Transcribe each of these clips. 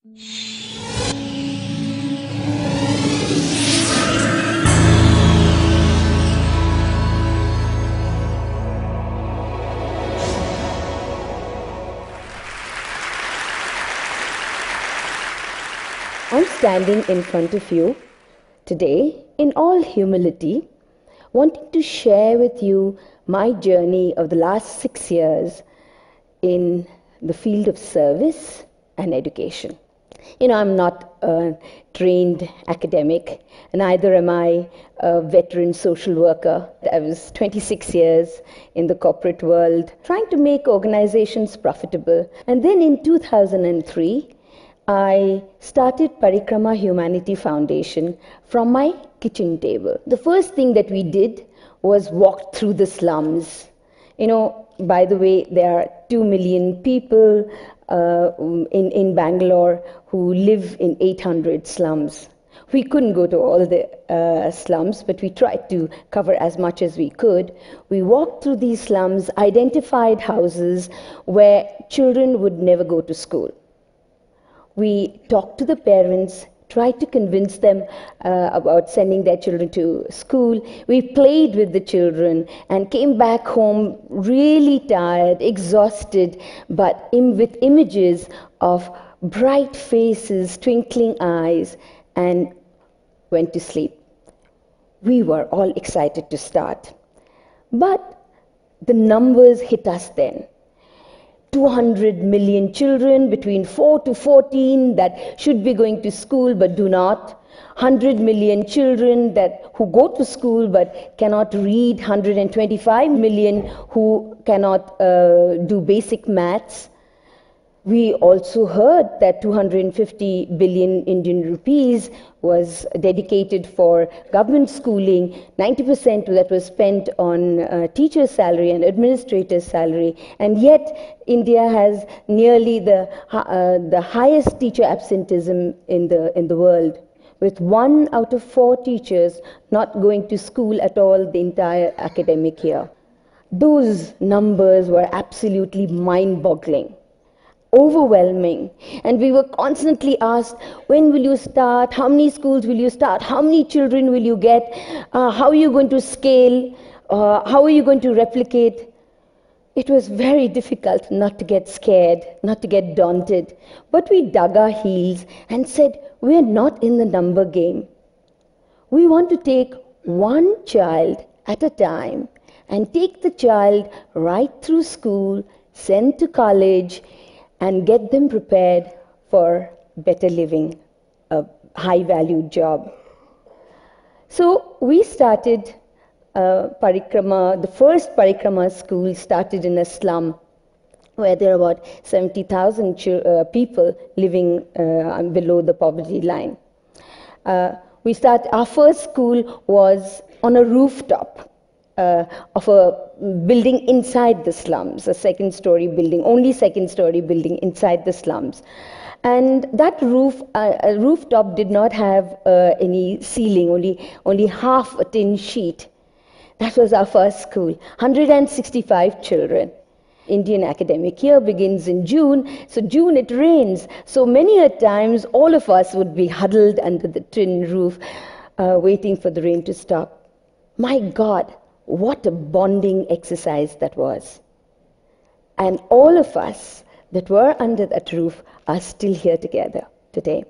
I'm standing in front of you today in all humility, wanting to share with you my journey of the last 6 years in the field of service and education. I'm not a trained academic, neither am I a veteran social worker. I was 26 years in the corporate world, trying to make organizations profitable. And then in 2003, I started Parikrama Humanity Foundation from my kitchen table. The first thing that we did was walk through the slums. By the way, there are 2 million people in Bangalore who live in 800 slums. We couldn't go to all the slums, but we tried to cover as much as we could. We walked through these slums, identified houses where children would never go to school. We talked to the parents, tried to convince them about sending their children to school. We played with the children and came back home really tired, exhausted, but with images of bright faces, twinkling eyes, and went to sleep. We were all excited to start. But the numbers hit us then. 200 million children between 4 to 14 that should be going to school but do not. 100 million children who go to school but cannot read. 125 million who cannot do basic maths. We also heard that 250 billion Indian rupees was dedicated for government schooling. 90% of that was spent on teacher's salary and administrator's salary. And yet, India has nearly the highest teacher absenteeism in the world, with 1 out of 4 teachers not going to school at all the entire academic year. Those numbers were absolutely mind-boggling, overwhelming, and we were constantly asked, when will you start, how many schools will you start, how many children will you get, how are you going to scale, how are you going to replicate. It was very difficult not to get scared, not to get daunted, but we dug our heels and said, we're not in the number game. We want to take one child at a time and take the child right through school, send to college, and get them prepared for better living, a high-valued job. So we started Parikrama. The first Parikrama school started in a slum where there are about 70,000 people living below the poverty line. Our first school was on a rooftop of a building inside the slums, a second-story building, only second-story building inside the slums. And that rooftop did not have any ceiling, only half a tin sheet. That was our first school, 165 children. Indian academic year begins in June, so June it rains. So many a times all of us would be huddled under the tin roof waiting for the rain to stop. My God, what a bonding exercise that was. And all of us that were under that roof are still here together today.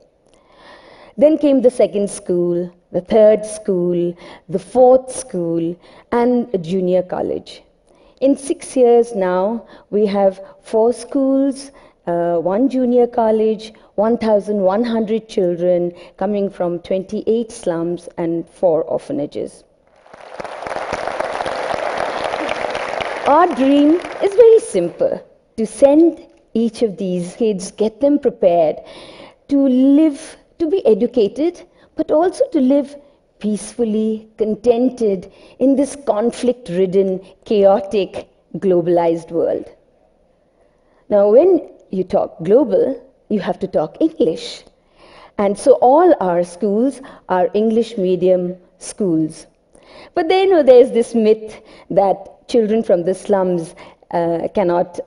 Then came the second school, the third school, the fourth school, and a junior college. In 6 years now, we have 4 schools, 1 junior college, 1,100 children coming from 28 slums and 4 orphanages. Our dream is very simple, to send each of these kids, get them prepared to live, to be educated, but also to live peacefully, contented in this conflict-ridden, chaotic, globalized world. Now, when you talk global, you have to talk English. And so all our schools are English medium schools. But then there's this myth that children from the slums cannot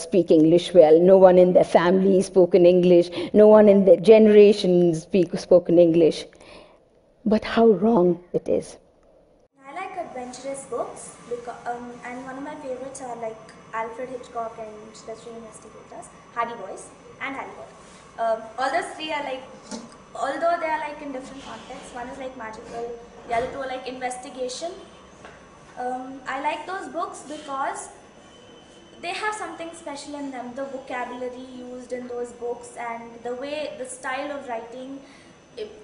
speak English well. No one in their family spoke in English. No one in their generation spoken English. But how wrong it is. I like adventurous books, because, and one of my favorites are like Alfred Hitchcock and the Three Investigators, Hardy Boys, and Harry Potter. All those three are like, although they are like in different contexts, one is like magical, the other two are like investigation. I like those books because they have something special in them. The vocabulary used in those books and the way, the style of writing.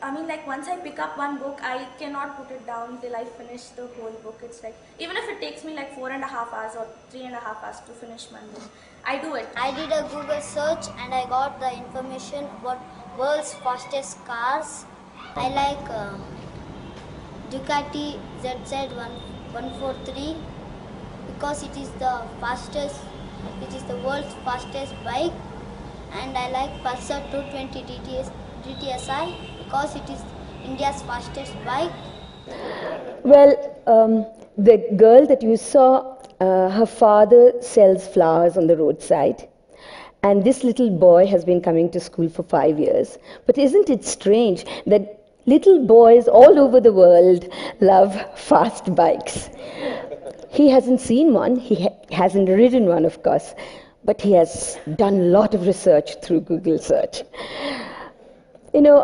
I mean, like once I pick up one book, I cannot put it down till I finish the whole book. It's like, even if it takes me like 4.5 hours or 3.5 hours to finish one book, I do it. I did a Google search and I got the information about world's fastest cars. I like Ducati ZZ143 because it is the fastest, it is the world's fastest bike, and I like Pulsar 220 GTSI because it is India's fastest bike. Well, the girl that you saw, her father sells flowers on the roadside. And this little boy has been coming to school for 5 years. But isn't it strange that little boys all over the world love fast bikes? He hasn't seen one, he hasn't ridden one, of course, but he has done a lot of research through Google search. You know,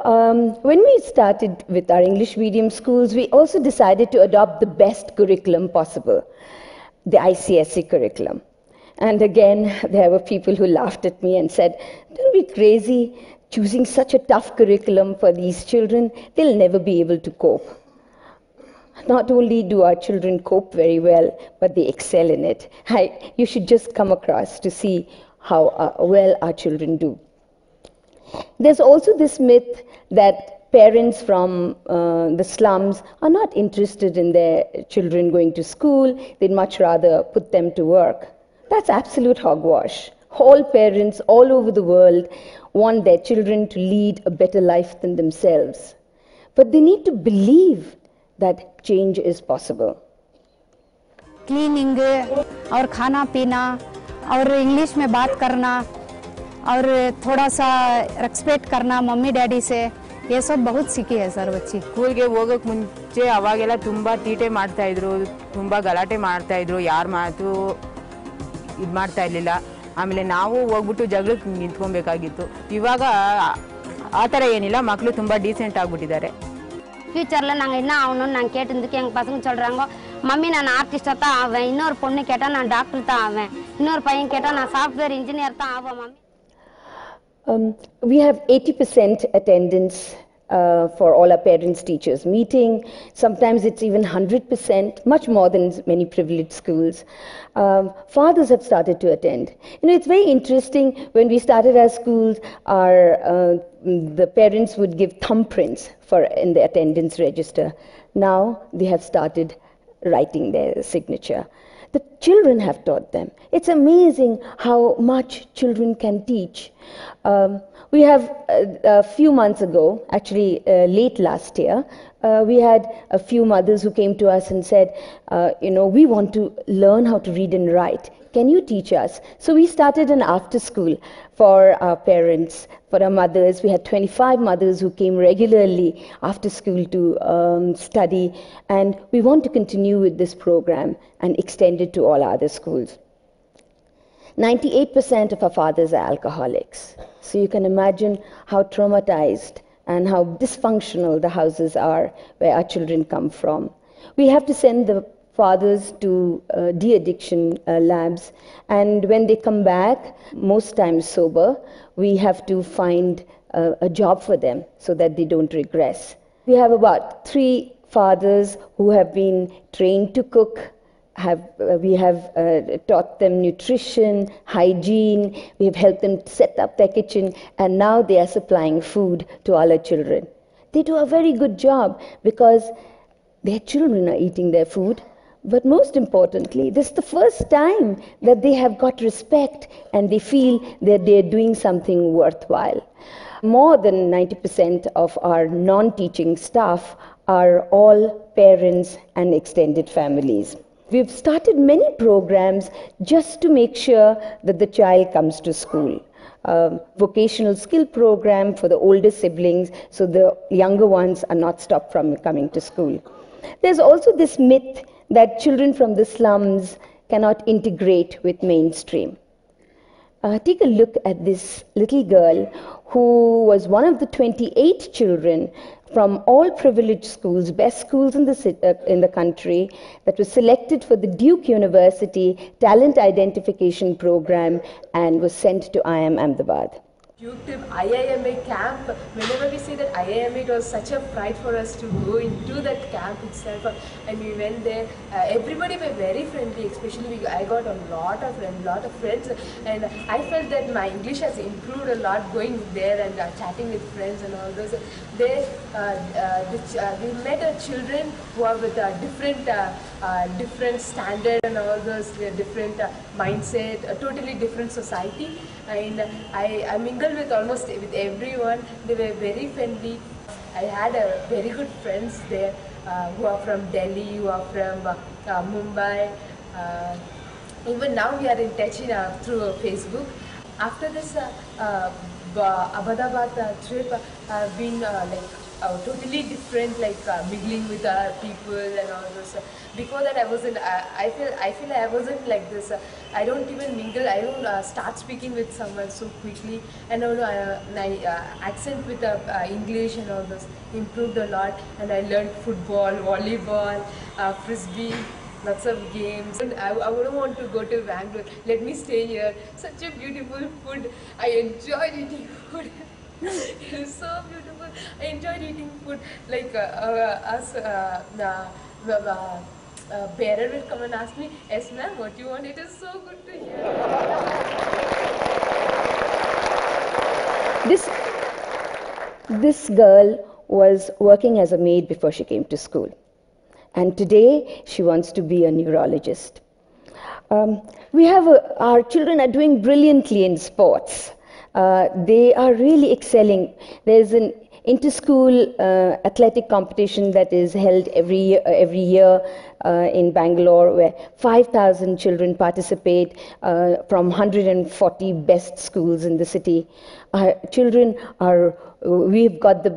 when we started with our English medium schools, we also decided to adopt the best curriculum possible, the ICSE curriculum. And again, there were people who laughed at me and said, "Don't be crazy, choosing such a tough curriculum for these children, they'll never be able to cope." Not only do our children cope very well, but they excel in it. You should just come across to see how well our children do. There's also this myth that parents from the slums are not interested in their children going to school, they'd much rather put them to work. That's absolute hogwash. All parents all over the world want their children to lead a better life than themselves. But they need to believe that change is possible. Cleaning और खाना पीना और English में बात करना और थोड़ा सा रेस्पेक्ट करना मम्मी डैडी से, ये सब बहुत सीखी है सर बच्ची. ಸ್ಕೂಲ್ಗೆ ಹೋಗೋಕೆ ಮುಂಚೆ ಅವಾಗೆಲ್ಲ ತುಂಬಾ ತೀಟೆ ಮಾಡ್ತಾ ಇದ್ರು, ತುಂಬಾ ಗಲಾಟೆ ಮಾಡ್ತಾ ಇದ್ರು, ಯಾರ ಮಾತು ಇದು ಮಾಡ್ತಾ ಇರಲಿಲ್ಲ. ಆಮೇಲೆ ನಾವು ಹೋಗ್ಬಿಟ್ಟು ಜಗಳಕ್ಕೆ ನಿಂತ್ಕೊಬೇಕಾಗಿತ್ತು. ಇವಾಗ ಆ ಥರ ಏನಿಲ್ಲ, ಮಕ್ಕಳು ತುಂಬಾ ಡೀಸೆಂಟ್ ಆಗಿಬಿಟ್ಟಿದ್ದಾರೆ. ஃபியூச்சரில் நாங்கள் என்ன ஆகணும்னு நாங்கள் கேட்டதுக்கு எங்கள் பசங்க சொல்கிறாங்க, மம்மி நான் ஆர்டிஸ்டாக தான் ஆவேன், இன்னொரு பொண்ணு கேட்டால் நான் டாக்டர் தான் ஆவேன், இன்னொரு பையன் கேட்டால் நான் சாஃப்ட்வேர் இன்ஜினியர் தான் ஆவேன் mummy. We have 80% attendance for all our parents-teachers meeting. Sometimes it's even 100%, much more than many privileged schools. Fathers have started to attend. You know, it's very interesting. When we started our schools, the parents would give thumbprints in the attendance register. Now they have started writing their signature. The children have taught them. It's amazing how much children can teach. We have a few months ago, actually late last year, we had a few mothers who came to us and said, you know, we want to learn how to read and write. Can you teach us? So we started an after school for our parents, for our mothers. We had 25 mothers who came regularly after school to study, and we want to continue with this program and extend it to all other schools. 98% of our fathers are alcoholics. So you can imagine how traumatized and how dysfunctional the houses are where our children come from. We have to send the fathers to de-addiction labs, and when they come back, most times sober, we have to find a job for them so that they don't regress. We have about 3 fathers who have been trained to cook. We have taught them nutrition, hygiene, we have helped them set up their kitchen, and now they are supplying food to all our children. They do a very good job because their children are eating their food, but most importantly, this is the first time that they have got respect and they feel that they are doing something worthwhile. More than 90% of our non-teaching staff are all parents and extended families. We've started many programs just to make sure that the child comes to school. Vocational skill program for the older siblings so the younger ones are not stopped from coming to school. There's also this myth that children from the slums cannot integrate with mainstream. Take a look at this little girl who was one of the 28 children from all privileged schools, best schools in the country, that was selected for the Duke University Talent Identification Program and was sent to IIM Ahmedabad. UTIP IIMA camp, whenever we say that IIMA, it was such a pride for us to go into that camp itself, and we went there. Everybody were very friendly, especially I got a lot of friends, and I felt that my English has improved a lot going there and chatting with friends and all those. There, we met children who are with different standard and all those, different mindset, a totally different society. And I mingled with almost with everyone. They were very friendly. I had very good friends there who are from Delhi, who are from Mumbai. Even now we are in touch through Facebook. After this Ahmedabad trip, I've been totally different, mingling with people and all those. Before that, I wasn't. I feel I wasn't like this. I don't even mingle. I don't start speaking with someone so quickly. And my accent with English and all those improved a lot. And I learned football, volleyball, frisbee. Lots of games. And I wouldn't want to go to Bangalore. Let me stay here. Such a beautiful food. I enjoyed eating food. It is so beautiful. I enjoyed eating food. Like bearer will come and ask me, "Yes, ma'am, what you want?" It is so good to hear. This girl was working as a maid before she came to school. And today, she wants to be a neurologist. Our children are doing brilliantly in sports. They are really excelling. There's an inter-school athletic competition that is held every year in Bangalore, where 5,000 children participate from 140 best schools in the city. We've got the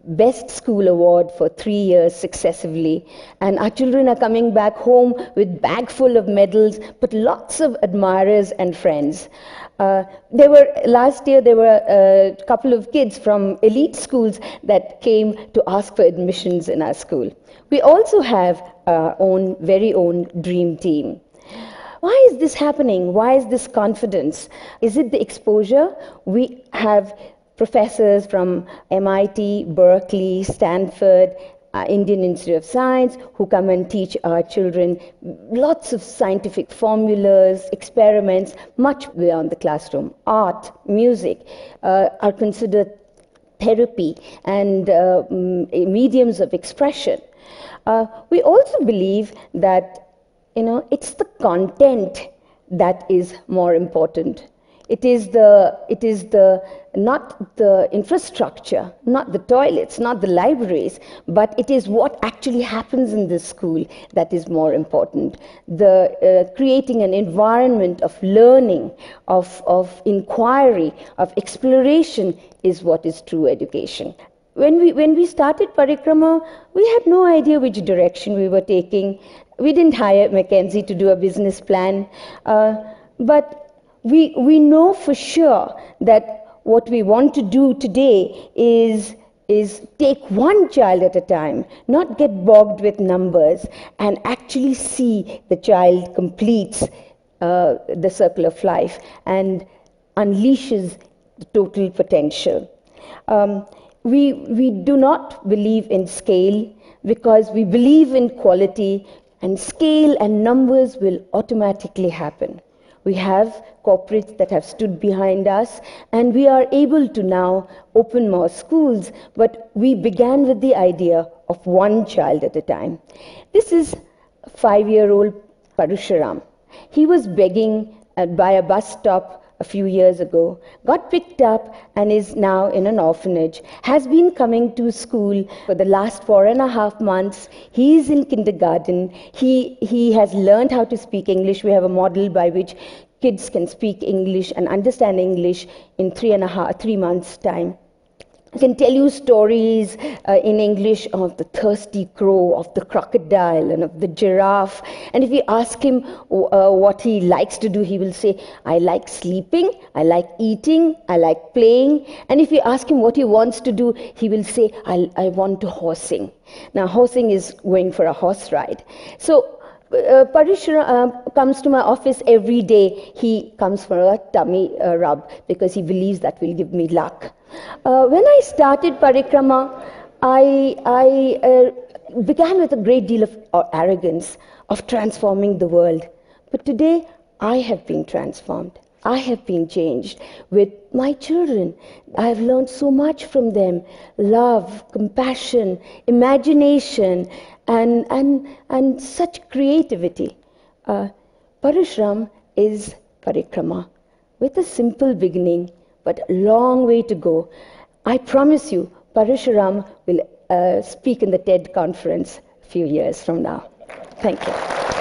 Best School Award for 3 years successively, and our children are coming back home with bag full of medals, but lots of admirers and friends. Last year there were a couple of kids from elite schools that came to ask for admissions in our school. We also have our very own dream team. Why is this happening? Why is this confidence? Is it the exposure? We have professors from MIT, Berkeley, Stanford, Indian Institute of Science who come and teach our children lots of scientific formulas, experiments, much beyond the classroom. Art, music are considered therapy and mediums of expression. We also believe that it's the content that is more important. It is not the infrastructure, not the toilets, not the libraries, but it is what actually happens in the school that is more important. Creating an environment of learning, of inquiry, of exploration is what is true education. When we started Parikrama, we had no idea which direction we were taking. We didn't hire McKinsey to do a business plan, but we know for sure that what we want to do today is take one child at a time, not get bogged with numbers, and actually see the child completes the circle of life and unleashes the total potential. We do not believe in scale because we believe in quality, and scale and numbers will automatically happen. We have corporates that have stood behind us, and we are able to now open more schools, but we began with the idea of one child at a time. This is 5-year-old Parusharam. He was begging by a bus stop a few years ago, got picked up and is now in an orphanage, has been coming to school for the last 4.5 months. He is in kindergarten. He has learned how to speak English. We have a model by which kids can speak English and understand English in 3 months' time. I can tell you stories in English of the thirsty crow, of the crocodile, and of the giraffe. And if you ask him what he likes to do, he will say, I like sleeping, I like eating, I like playing. And if you ask him what he wants to do, he will say, I want to horsing. Now, horsing is going for a horse ride. So, Parish comes to my office every day. He comes for a tummy rub because he believes that will give me luck. When I started Parikrama, I began with a great deal of arrogance of transforming the world. But today, I have been transformed. I have been changed with my children. I have learned so much from them: love, compassion, imagination, and such creativity. Parashram is Parikrama, with a simple beginning, but a long way to go. I promise you, Parashuram will speak in the TED conference a few years from now. Thank you.